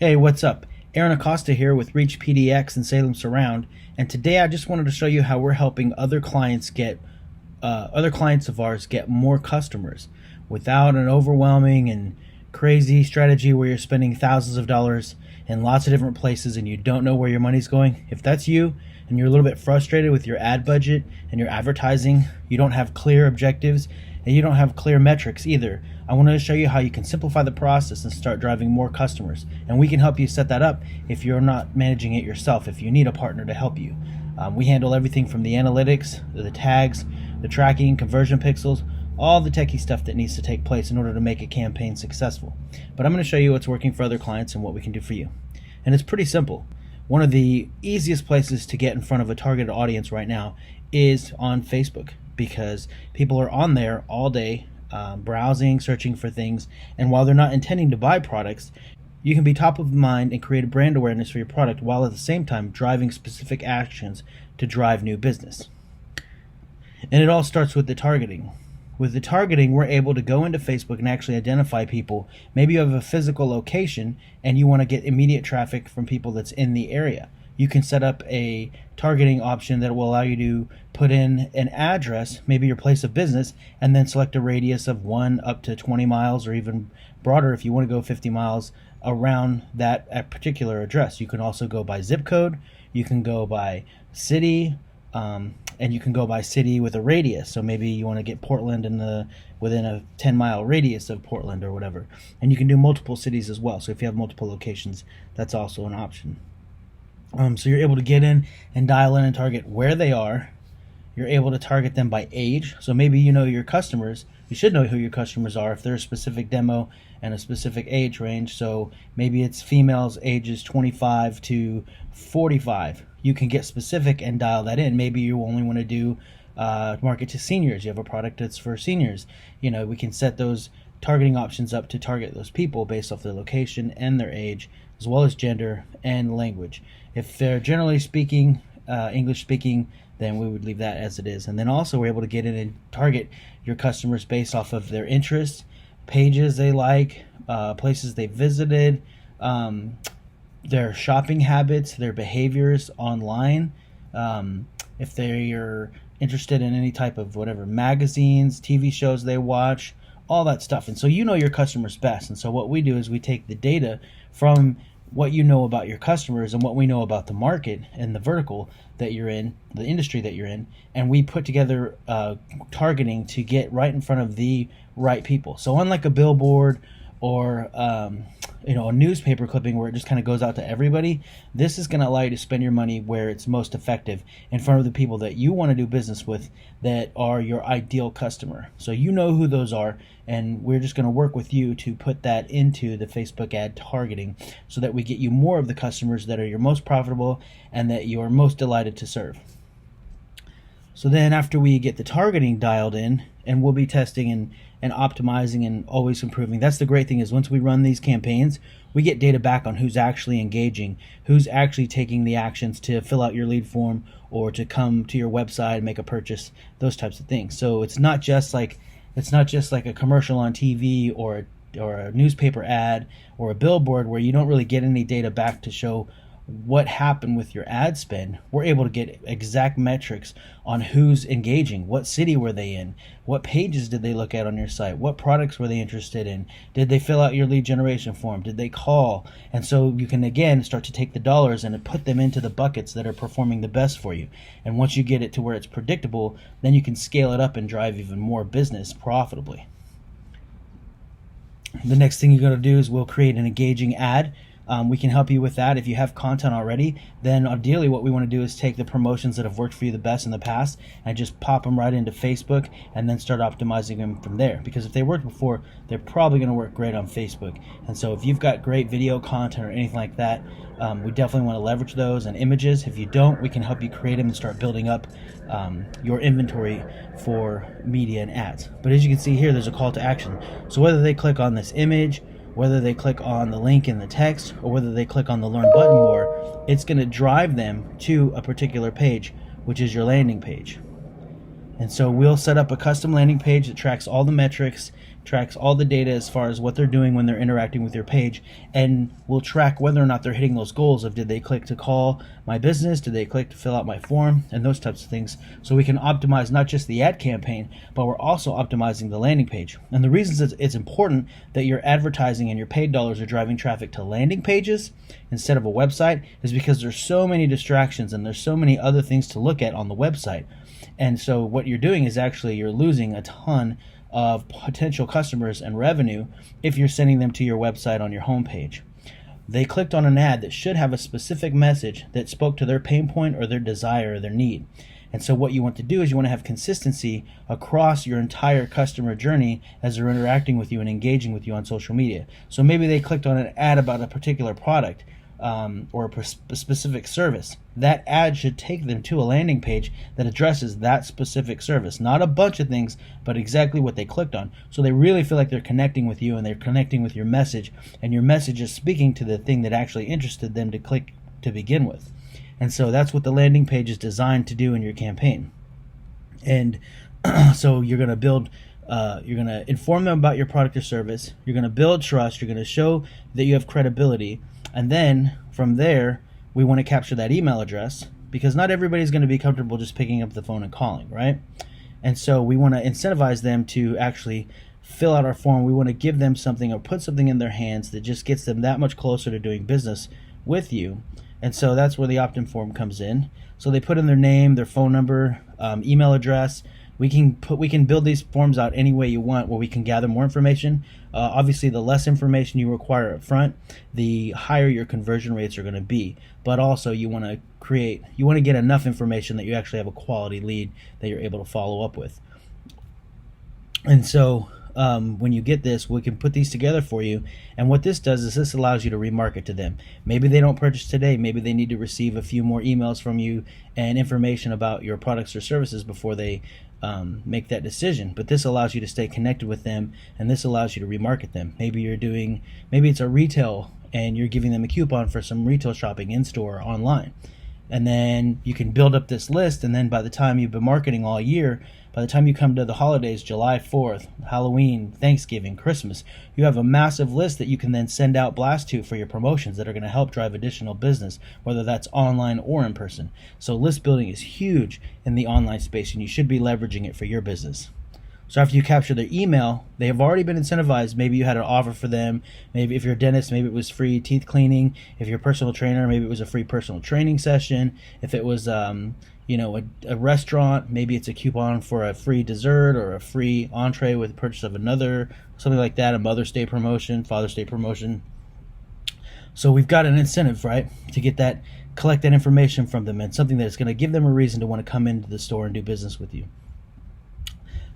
Hey, what's up? Aaron Acosta here with Reach PDX and Salem Surround, and today I just wanted to show you how we're helping other clients of ours get more customers without an overwhelming and crazy strategy where you're spending thousands of dollars in lots of different places and you don't know where your money's going. If that's you and you're a little bit frustrated with your ad budget and your advertising, you don't have clear objectives and you don't have clear metrics either, I wanted to show you how you can simplify the process and start driving more customers. And we can help you set that up if you're not managing it yourself, if you need a partner to help you. We handle everything from the analytics, the tags, the tracking, conversion pixels, all the techie stuff that needs to take place in order to make a campaign successful. But I'm going to show you what's working for other clients and what we can do for you. And it's pretty simple. One of the easiest places to get in front of a targeted audience right now is on Facebook, because people are on there all day, browsing, searching for things, and while they're not intending to buy products, you can be top of mind and create a brand awareness for your product while at the same time driving specific actions to drive new business. And it all starts with the targeting. With the targeting, we're able to go into Facebook and actually identify people. Maybe you have a physical location and you want to get immediate traffic from people that's in the area. You can set up a targeting option that will allow you to put in an address, maybe your place of business, and then select a radius of 1 up to 20 miles or even broader if you want to go 50 miles around that particular address. You can also go by zip code, you can go by city, and you can go by city with a radius. So maybe you want to get Portland within a 10-mile radius of Portland or whatever. And you can do multiple cities as well. So if you have multiple locations, that's also an option. So you're able to get in and dial in and target where they are. You're able to target them by age. So maybe you know your customers. You should know who your customers are if they're a specific demo and a specific age range. So maybe it's females ages 25 to 45. You can get specific and dial that in. Maybe you only want to do market to seniors. You have a product that's for seniors. We can set those targeting options up to target those people based off their location and their age, as well as gender and language. If they're generally speaking, English speaking, then we would leave that as it is. And then also we're able to get in and target your customers based off of their interests, pages they like, places they visited, their shopping habits, their behaviors online, if they're interested in any type of whatever magazines, TV shows they watch, all that stuff. And so you know your customers best. And so what we do is we take the data from what you know about your customers and what we know about the market and the vertical that you're in, the industry that you're in, and we put together targeting to get right in front of the right people. So unlike a billboard or a newspaper clipping where it just kind of goes out to everybody, this is going to allow you to spend your money where it's most effective in front of the people that you want to do business with, that are your ideal customer. So you know who those are, and we're just going to work with you to put that into the Facebook ad targeting so that we get you more of the customers that are your most profitable and that you are most delighted to serve. So then after we get the targeting dialed in, and we'll be testing and optimizing and always improving. That's the great thing, is once we run these campaigns, we get data back on who's actually engaging, who's actually taking the actions to fill out your lead form or to come to your website and make a purchase, those types of things. So it's not just like a commercial on TV or a newspaper ad or a billboard where you don't really get any data back to show what happened with your ad spend. We're able to get exact metrics on who's engaging, what city were they in, what pages did they look at on your site, what products were they interested in, did they fill out your lead generation form, did they call? And so you can again start to take the dollars and put them into the buckets that are performing the best for you. And once you get it to where it's predictable, then you can scale it up and drive even more business profitably. The next thing you're going to do is we'll create an engaging ad. We can help you with that. If you have content already, then ideally what we want to do is take the promotions that have worked for you the best in the past and just pop them right into Facebook and then start optimizing them from there. Because if they worked before, they're probably going to work great on Facebook. And so if you've got great video content or anything like that, we definitely want to leverage those, and images. If you don't, we can help you create them and start building up your inventory for media and ads. But as you can see here, there's a call to action. So whether they click on this image, whether they click on the link in the text, or whether they click on the learn button more, it's going to drive them to a particular page, which is your landing page. And so we'll set up a custom landing page that tracks all the metrics, tracks all the data as far as what they're doing when they're interacting with your page, and will track whether or not they're hitting those goals of, did they click to call my business, did they click to fill out my form, and those types of things. So we can optimize not just the ad campaign, but we're also optimizing the landing page. And the reasons it's important that your advertising and your paid dollars are driving traffic to landing pages instead of a website is because there's so many distractions and there's so many other things to look at on the website. And so what you're doing is actually you're losing a ton of potential customers and revenue if you're sending them to your website on your homepage. They clicked on an ad that should have a specific message that spoke to their pain point or their desire or their need. And so what you want to do is you want to have consistency across your entire customer journey as they're interacting with you and engaging with you on social media. So maybe they clicked on an ad about a particular product or a specific service. That ad should take them to a landing page that addresses that specific service, not a bunch of things, but exactly what they clicked on. So they really feel like they're connecting with you and they're connecting with your message, and your message is speaking to the thing that actually interested them to click to begin with. And so that's what the landing page is designed to do in your campaign. And so you're going to build you're going to inform them about your product or service. You're going to build trust. You're going to show that you have credibility. And then from there, we want to capture that email address, because not everybody's going to be comfortable just picking up the phone and calling, right? And so we want to incentivize them to actually fill out our form. We want to give them something or put something in their hands that just gets them that much closer to doing business with you. And so that's where the opt-in form comes in. So they put in their name, their phone number, email address. We can build these forms out any way you want, where we can gather more information. Obviously, the less information you require up front, the higher your conversion rates are going to be. But also, you want to get enough information that you actually have a quality lead that you're able to follow up with. And so when you get this, we can put these together for you. And what this does is this allows you to remarket to them. Maybe they don't purchase today. Maybe they need to receive a few more emails from you and information about your products or services before they make that decision. But this allows you to stay connected with them, and this allows you to remarket them. Maybe it's a retail and you're giving them a coupon for some retail shopping in store or online. And then you can build up this list, and then by the time you've been marketing all year, by the time you come to the holidays, July 4th, Halloween, Thanksgiving, Christmas, you have a massive list that you can then send out blast to for your promotions that are going to help drive additional business, whether that's online or in person. So list building is huge in the online space, and you should be leveraging it for your business. So after you capture their email, they have already been incentivized. Maybe you had an offer for them. Maybe if you're a dentist, maybe it was free teeth cleaning. If you're a personal trainer, maybe it was a free personal training session. If it was a restaurant, maybe it's a coupon for a free dessert or a free entree with purchase of another, something like that, a Mother's Day promotion, Father's Day promotion. So we've got an incentive, right, to collect that information from them, and something that's going to give them a reason to want to come into the store and do business with you.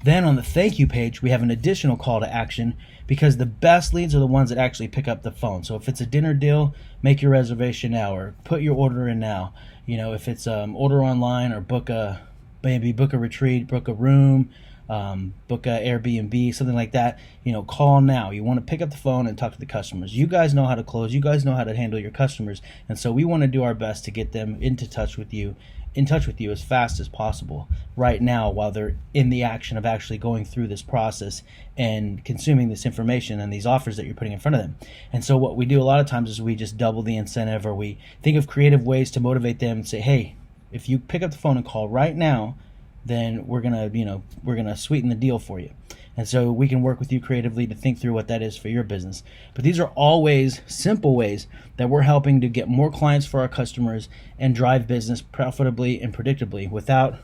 Then on the thank you page, we have an additional call to action, because the best leads are the ones that actually pick up the phone. So if it's a dinner deal, make your reservation now, or put your order in now. If it's order online, or book a retreat, book a room, book a Airbnb, something like that, call now. You want to pick up the phone and talk to the customers. You guys know how to close. You guys know how to handle your customers. And so we want to do our best to get them in touch with you as fast as possible right now, while they're in the action of actually going through this process and consuming this information and these offers that you're putting in front of them. And so what we do a lot of times is we just double the incentive, or we think of creative ways to motivate them and say, hey, if you pick up the phone and call right now, then we're gonna sweeten the deal for you. And so we can work with you creatively to think through what that is for your business. But these are all simple ways that we're helping to get more clients for our customers and drive business profitably and predictably without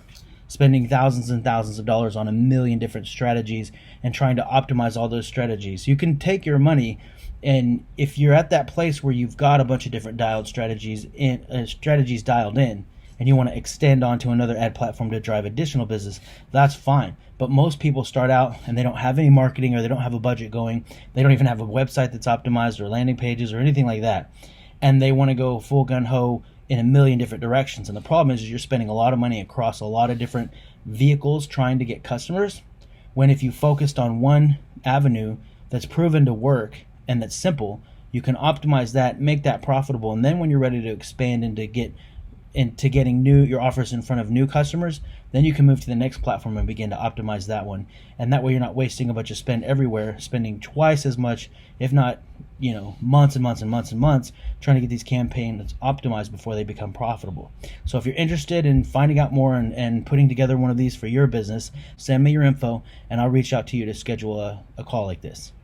spending thousands and thousands of dollars on a million different strategies and trying to optimize all those strategies. You can take your money, and if you're at that place where you've got a bunch of different strategies dialed in, and you want to extend onto another ad platform to drive additional business, that's fine. But most people start out and they don't have any marketing, or they don't have a budget going. They don't even have a website that's optimized, or landing pages, or anything like that. And they want to go full gun-ho in a million different directions. And the problem is you're spending a lot of money across a lot of different vehicles trying to get customers, when if you focused on one avenue that's proven to work and that's simple, you can optimize that, make that profitable, and then when you're ready to expand and to get into getting your offers in front of new customers, then you can move to the next platform and begin to optimize that one. And that way you're not wasting a bunch of spend everywhere, spending twice as much, if not, months and months and months and months trying to get these campaigns optimized before they become profitable. So if you're interested in finding out more and putting together one of these for your business, send me your info and I'll reach out to you to schedule a call like this.